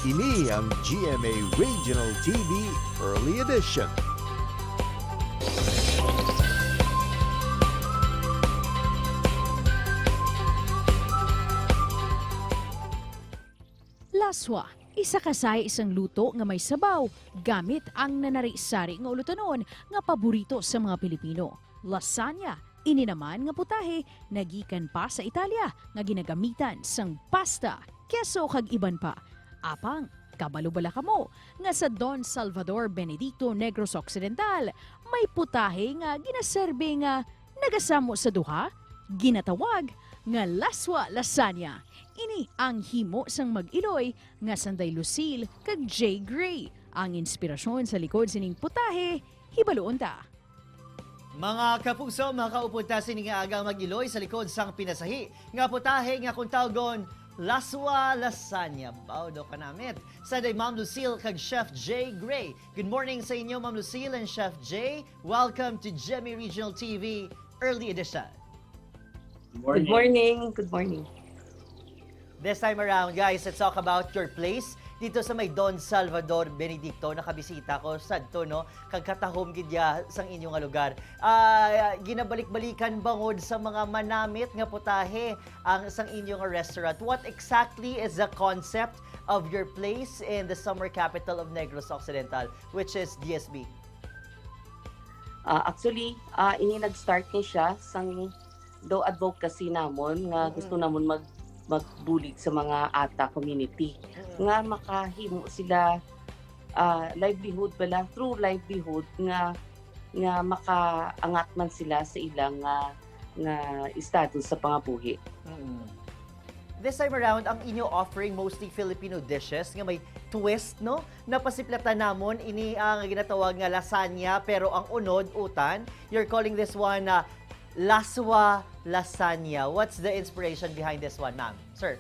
Ini ang GMA Regional TV Early Edition. Laswa, isa kasay isang luto nga may sabaw gamit ang nanari-sari nga ulutanon nga paborito sa mga Pilipino. Lasagna, ini naman nga putahe nagikan pa sa Italia nga ginagamitan sang pasta, keso kag iban pa. Apang kabalubala kamo nga sa Don Salvador Benedicto Negros Occidental may putahe nga ginaserbe nga nagasamo sa duha, ginatawag nga laswa lasagna. Ini ang himo sang mag-iloy nga Sanday Lucille kag Jay Gray. Ang inspirasyon sa likod sining putahe, hibaluon ta. Mga kapuso, mga kaupunta sining agang mag-iloy sa likod sang pinasahi. Nga putahe nga kung tawgon, laswa lasagna. Bawdo ka namit. Sanday Ma'am Lucille kag Chef Jay Gray. Good morning sa inyo Ma'am Lucille and Chef Jay. Welcome to GMA Regional TV Early Edition. Good morning. Good morning. This time around, guys, let's talk about your place. Dito sa may Don Salvador Benedicto, nakabisita ko sa to, no? Kagkatahom gidya sang inyong nga lugar. Ginabalik-balikan bangod sa mga manamit nga putahe ang sang inyong nga restaurant. What exactly is the concept of your place in the summer capital of Negros Occidental, which is DSB? Actually, ini nag-start ni siya sang do advocacy namon nga gusto namon magbulig sa mga ata community nga makahimo sila livelihood bala through livelihood nga makaangat man sila sa ilang nga estado sa pangabuhi. This time around, ang inyo offering mostly Filipino dishes nga may twist, no? Napasiplatan namon ini ang ginatawag nga lasagna pero ang unod utan. You're calling this one laswa lasagna. What's the inspiration behind this one, ma'am? Sir?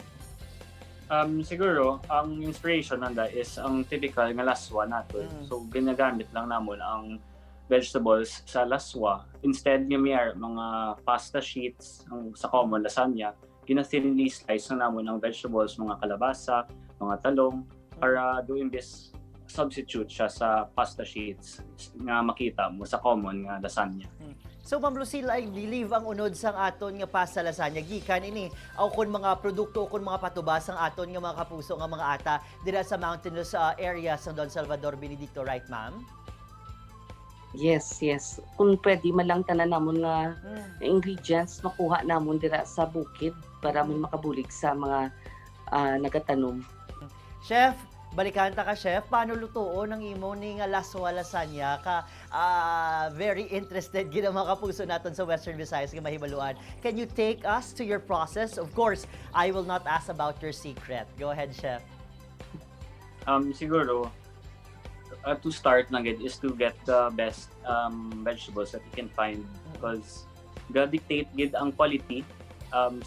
Siguro, ang inspiration nanda is ang typical nga laswa nato. So, ginagamit lang namon ang vegetables sa laswa. Instead, yung mga pasta sheets sa common lasagna, gina-thinly slice na namon ang vegetables, mga kalabasa, mga talong, para doing this substitute siya sa pasta sheets nga makita mo sa common nga lasagna. So, Ma'am Lucille, I believe ang unod sang aton nga pasta lasagna gikan ini aw kun mga produkto o kun mga patubas ang aton nga mga kapuso nga mga ata dira sa mountainous area sa Don Salvador Benedicto, right, ma'am? Yes. Kung pwede man lang tanan namon nga ingredients makuha namon dira sa bukid para man makabulig sa mga nagatanom. Chef, balikan ta ka, chef. Paano lutuon ang imo ni nga laswa lasagna ka? Very interested gid ang mga kapuso naton sa Western Visayas nga mahibaluan. Can you take us to your process? Of course, I will not ask about your secret. Go ahead, chef. Siguro, to start na gid is to get the best vegetables that you can find because ga-dictate gid ang quality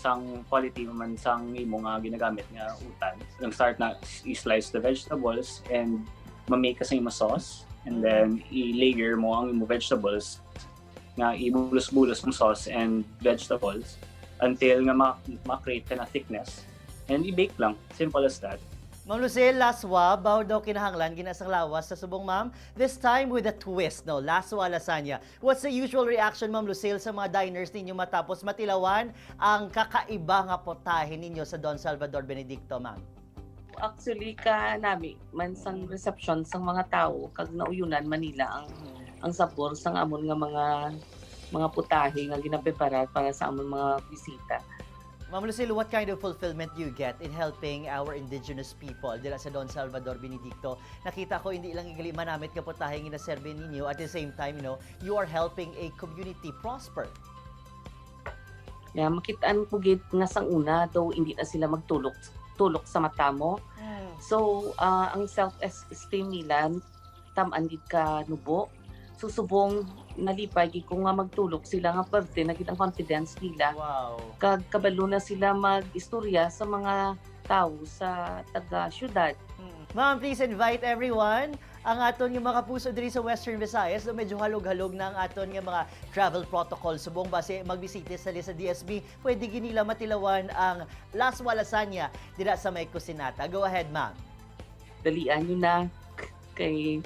sang quality man sang imo nga ginagamit nga utan. Yung start na i-slice the vegetables and ma-make ka sa imo sauce and then i-layer mo ang imo vegetables nga ibulus-bulus mo sauce and vegetables until nga ma-create ka na thickness and i-bake lang. Simple as that. Ma'am Lucille, laswa, baw daw kinahanglan, ginasang lawas sa subong, ma'am. This time with a twist, no? Laswa lasagna. What's the usual reaction, Ma'am Lucille, sa mga diners ninyo matapos matilawan ang kakaiba nga potahe ninyo sa Don Salvador Benedicto, ma'am? Actually, nami man sang reception sang mga tao kag nauyunan Manila ang sabor sang amon nga mga putahe nga ginaprepara para sa amon mga bisita. Ma'am Lucille, what kind of fulfillment do you get in helping our indigenous people dila sa Don Salvador Benedicto? Nakita ko hindi lang igali manamit ka putaheng inaserve ninyo at the same time, you are helping a community prosper. Makitaan po gid nga sang una daw hindi na sila magtulok sa mata mo. So, ang self-esteem nila tam-an gid ka nubo. Susubong nalipay gid ko nga magtulok sila nga parte na gid ang confidence nila. Wow. Kag kabalo na sila mag-istorya sa mga tao sa taga-syudad. Ma'am, please invite everyone ang aton nga mga kapuso diri sa Western Visayas na medyo halog-halog na ang aton nga mga travel protocol subong base magbisita sa DSB. Pwede ginila matilawan ang laswa lasagna dira sa may kusinata. Go ahead, ma'am. dalian nyo na kay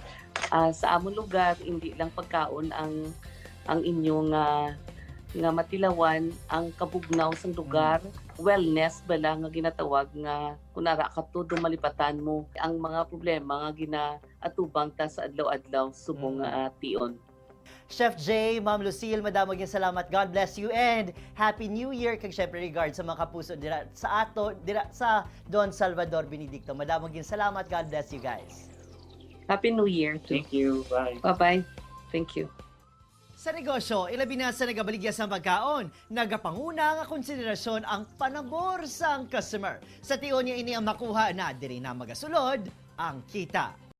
sa among lugar hindi lang pagkaon ang inyong nga matilawan ang kabugnaw sa lugar, wellness bala nga ginatawag nga kunara ka todo malipatan mo ang mga problema nga ginaatubang ta sa adlaw-adlaw subong tion. Chef Jay, Ma'am Lucille, madamo gyud salamat. God bless you and Happy New Year kag syempre regards sa mga kapuso dira sa ato dira sa Don Salvador Benedicto. Madamo gyud salamat. God bless you guys. Happy New Year too. Thank you. Bye. Bye-bye. Thank you. Sa negosyo, ilabi na sa nagabaligya sa pagkaon, nagapanguna nga konsiderasyon ang panabor sa customer. Sa tion niya ini ang makuha na diri na magasulod ang kita.